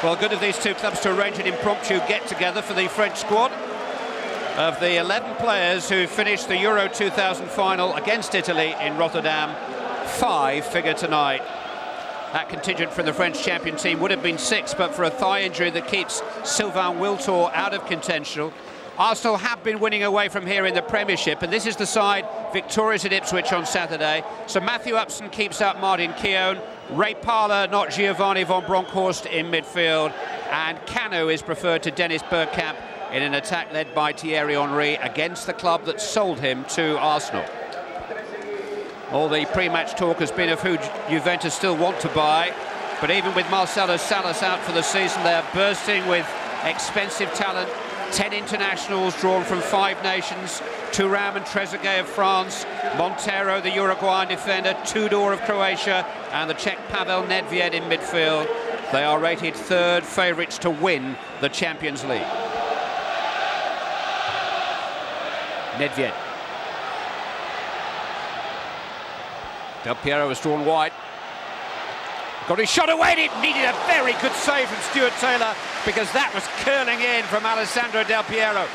Well, good of these two clubs to arrange an impromptu get-together for the French squad. Of the 11 players who finished the Euro 2000 final against Italy in Rotterdam, 5 figure tonight. That contingent from the French champion team would have been 6, but for a thigh injury that keeps Sylvain Wiltord out of contention. Arsenal have been winning away from here in the Premiership, and this is the side victorious at Ipswich on Saturday. So Matthew Upson keeps out Martin Keown, Ray Parlour, not Giovanni von Bronckhorst in midfield, and Cano is preferred to Dennis Bergkamp in an attack led by Thierry Henry against the club that sold him to Arsenal. All the pre-match talk has been of who Juventus still want to buy, but even with Marcelo Salas out for the season, they're bursting with expensive talent. 10 internationals drawn from 5 nations, Thuram and Trezeguet of France, Montero, the Uruguayan defender, Tudor of Croatia, and the Czech Pavel Nedved in midfield. They are rated 3rd favourites to win the Champions League. Nedved. Del Piero was drawn wide. Got his shot away, and it needed a very good save from Stuart Taylor, because that was curling in from Alessandro Del Piero.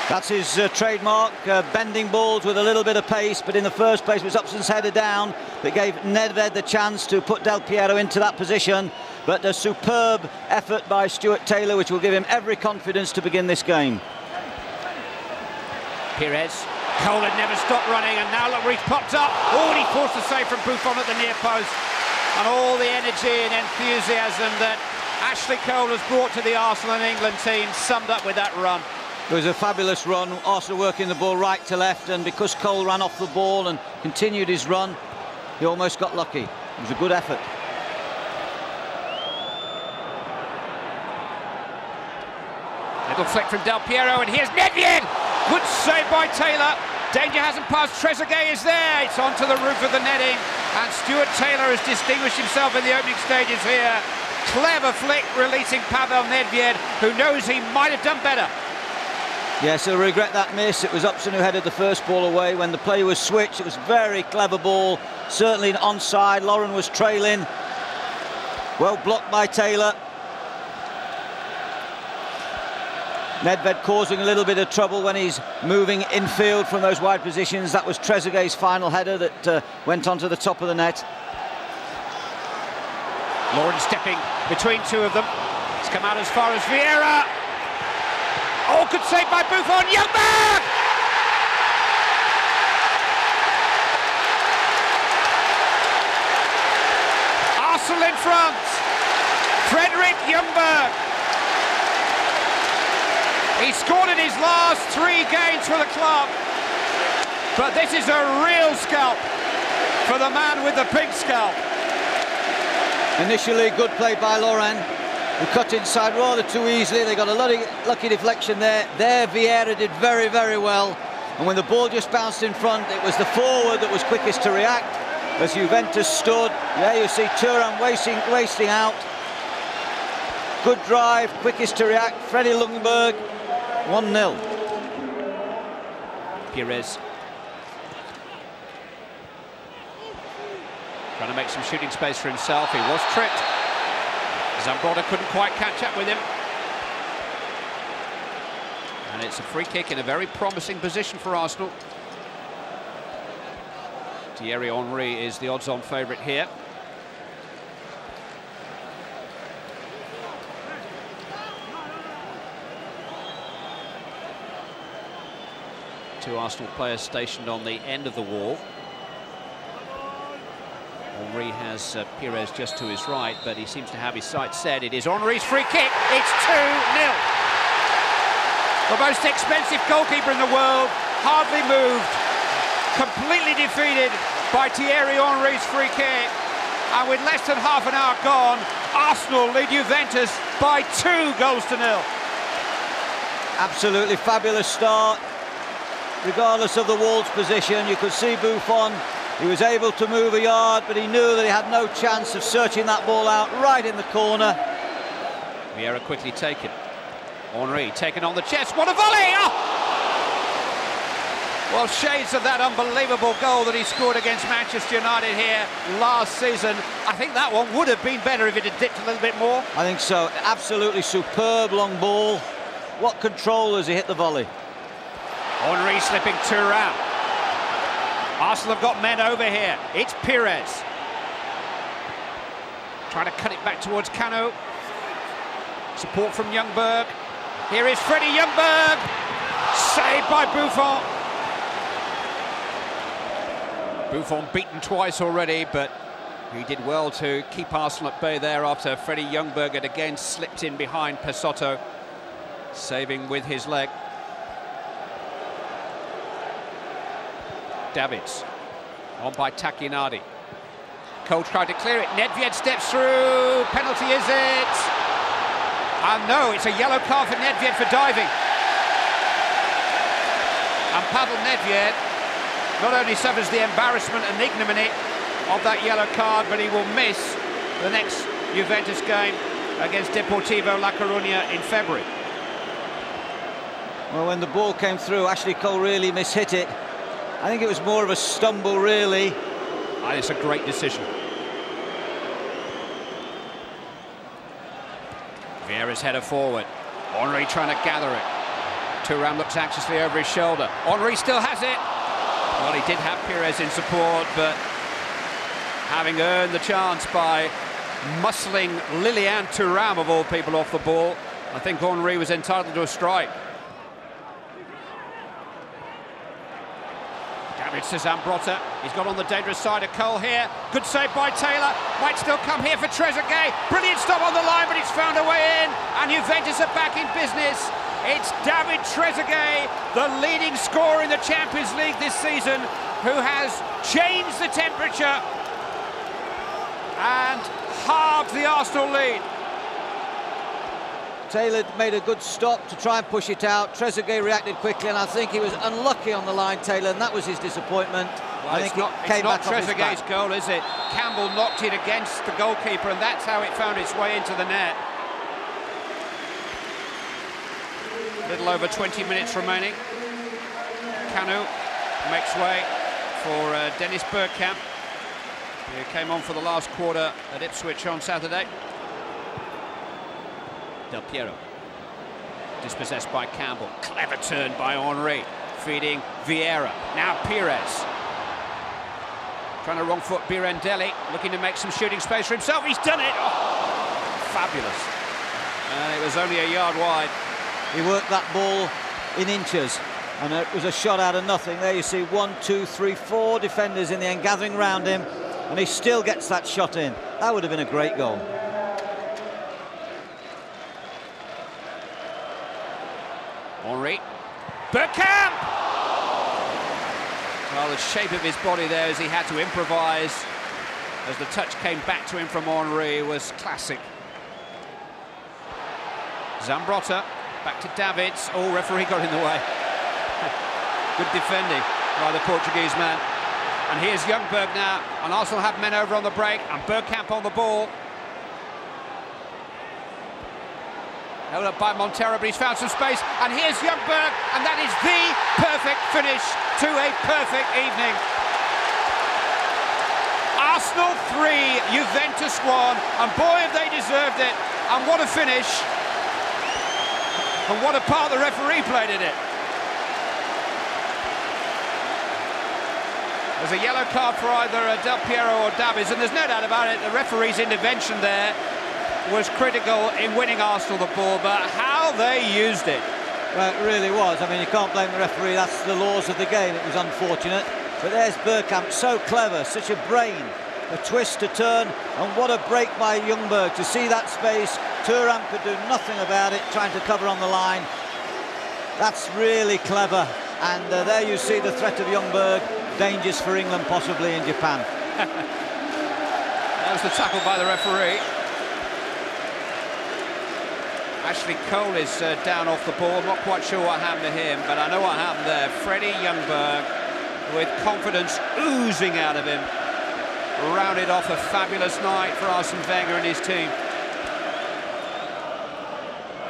That's his trademark, bending balls with a little bit of pace, but in the first place was Upson's header down that gave Nedved the chance to put Del Piero into that position. But a superb effort by Stuart Taylor, which will give him every confidence to begin this game. Pires. Cole had never stopped running, and now look where he's popped up. Oh, and he forced a save from Buffon at the near post. And all the energy and enthusiasm that Ashley Cole has brought to the Arsenal and England team summed up with that run. It was a fabulous run, Arsenal working the ball right to left, and because Cole ran off the ball and continued his run, he almost got lucky. It was a good effort. Little flick from Del Piero, and here's Nedved! Good save by Taylor. Danger hasn't passed. Trezeguet is there. It's onto the roof of the netting, and Stuart Taylor has distinguished himself in the opening stages here. Clever flick releasing Pavel Nedved, who knows he might have done better. Yes, he'll regret that miss. It was Upson who headed the first ball away. When the play was switched, it was a very clever ball. Certainly an onside. Lauren was trailing. Well blocked by Taylor. Nedved causing a little bit of trouble when he's moving infield from those wide positions. That was Trezeguet's final header that went onto the top of the net. Lauren stepping between two of them. It's come out as far as Vieira. Oh, good save by Buffon. Ljungberg! Arsenal in front. Frederick Ljungberg. He scored in his last 3 games for the club, but this is a real scalp for the man with the pink scalp. Initially, good play by Lauren, who cut inside rather too easily. They got a lucky deflection there. There, Vieira did very, very well. And when the ball just bounced in front, it was the forward that was quickest to react. As Juventus stood, there you see Thuram wasting out. Good drive, quickest to react. Freddie Ljungberg. 1-0. Pires trying to make some shooting space for himself. He was tripped. Zambrotta couldn't quite catch up with him. And it's a free kick in a very promising position for Arsenal. Thierry Henry is the odds-on favourite here. Two Arsenal players stationed on the end of the wall. Henry has Pires just to his right, but he seems to have his sights set. It is Henry's free kick. It's 2-0. The most expensive goalkeeper in the world, hardly moved, completely defeated by Thierry Henry's free kick. And with less than half an hour gone, Arsenal lead Juventus by 2-0. Absolutely fabulous start. Regardless of the wall's position, you could see Buffon. He was able to move a yard, but he knew that he had no chance of searching that ball out right in the corner. Vieira quickly taken. Henry taken on the chest. What a volley! Oh! Well, shades of that unbelievable goal that he scored against Manchester United here last season. I think that one would have been better if it had dipped a little bit more. I think so. Absolutely superb long ball. What control as he hit the volley. Henry slipping Thuram. Arsenal have got men over here. It's Pires. Trying to cut it back towards Cano. Support from Ljungberg. Here is Freddie Ljungberg. Saved by Buffon. Buffon beaten twice already, but he did well to keep Arsenal at bay there after Freddie Ljungberg had again slipped in behind Pesotto, saving with his leg. Davids, on by Takinadi. Cole tried to clear it, Nedved steps through, penalty is it? And no, it's a yellow card for Nedved for diving. And Pavel Nedved not only suffers the embarrassment and ignominy of that yellow card, but he will miss the next Juventus game against Deportivo La Coruña in February. Well, when the ball came through, Ashley Cole really mishit it. I think it was more of a stumble, really. It's a great decision. Vieira's header forward. Henry trying to gather it. Thuram looks anxiously over his shoulder. Henry still has it. Well, he did have Pires in support, but having earned the chance by muscling Lilian Thuram, of all people, off the ball, I think Henry was entitled to a strike. Davids to Zambrotta. He's got on the dangerous side of Cole here. Good save by Taylor. Might still come here for Trezeguet. Brilliant stop on the line, but it's found a way in. And Juventus are back in business. It's David Trezeguet, the leading scorer in the Champions League this season, who has changed the temperature and halved the Arsenal lead. Taylor made a good stop to try and push it out. Trezeguet reacted quickly, and I think he was unlucky on the line, Taylor, and that was his disappointment. Well, I think it's not Trezeguet's goal, is it? Campbell knocked it against the goalkeeper, and that's how it found its way into the net. A little over 20 minutes remaining. Cano makes way for Dennis Bergkamp, who came on for the last quarter at Ipswich on Saturday. Del Piero, dispossessed by Campbell. Clever turn by Henry, feeding Vieira. Now Pires. Trying to wrong foot Birandelli, looking to make some shooting space for himself. He's done it! Oh, fabulous. And it was only a yard wide. He worked that ball in inches, and it was a shot out of nothing. There you see 1, 2, 3, 4 defenders in the end gathering round him, and he still gets that shot in. That would have been a great goal. Henry. Bergkamp! Well, the shape of his body there as he had to improvise as the touch came back to him from Henry was classic. Zambrotta, back to Davids. Oh, referee got in the way. Good defending by the Portuguese man. And here's Ljungberg now, and Arsenal have men over on the break, and Bergkamp on the ball. Held up by Montero, but he's found some space, and here's Ljungberg, and that is the perfect finish to a perfect evening. Arsenal 3, Juventus 1, and boy have they deserved it, and what a finish, and what a part the referee played in it. There's a yellow card for either Del Piero or Davids, and there's no doubt about it, the referee's intervention there was critical in winning Arsenal the ball, but how they used it. Well, it really was. I mean, you can't blame the referee. That's the laws of the game. It was unfortunate. But there's Bergkamp, so clever, such a brain. A twist, a turn, and what a break by Ljungberg. To see that space, Thuram could do nothing about it, trying to cover on the line. That's really clever. And there you see the threat of Ljungberg. Dangers for England, possibly in Japan. That was the tackle by the referee. Ashley Cole is down off the ball. Not quite sure what happened to him, but I know what happened there. Freddie Ljungberg, with confidence oozing out of him, rounded off a fabulous night for Arsene Wenger and his team.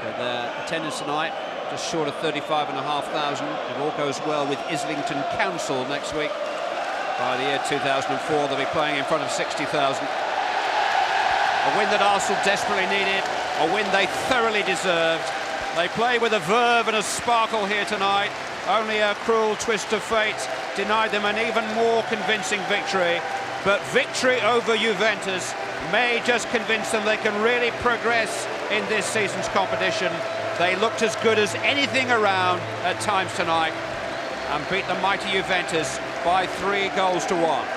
But their attendance tonight just short of 35,500. If all goes well with Islington Council next week. By the year 2004, they'll be playing in front of 60,000. A win that Arsenal desperately needed, a win they thoroughly deserved. They play with a verve and a sparkle here tonight. Only a cruel twist of fate denied them an even more convincing victory. But victory over Juventus may just convince them they can really progress in this season's competition. They looked as good as anything around at times tonight and beat the mighty Juventus by 3 goals to 1.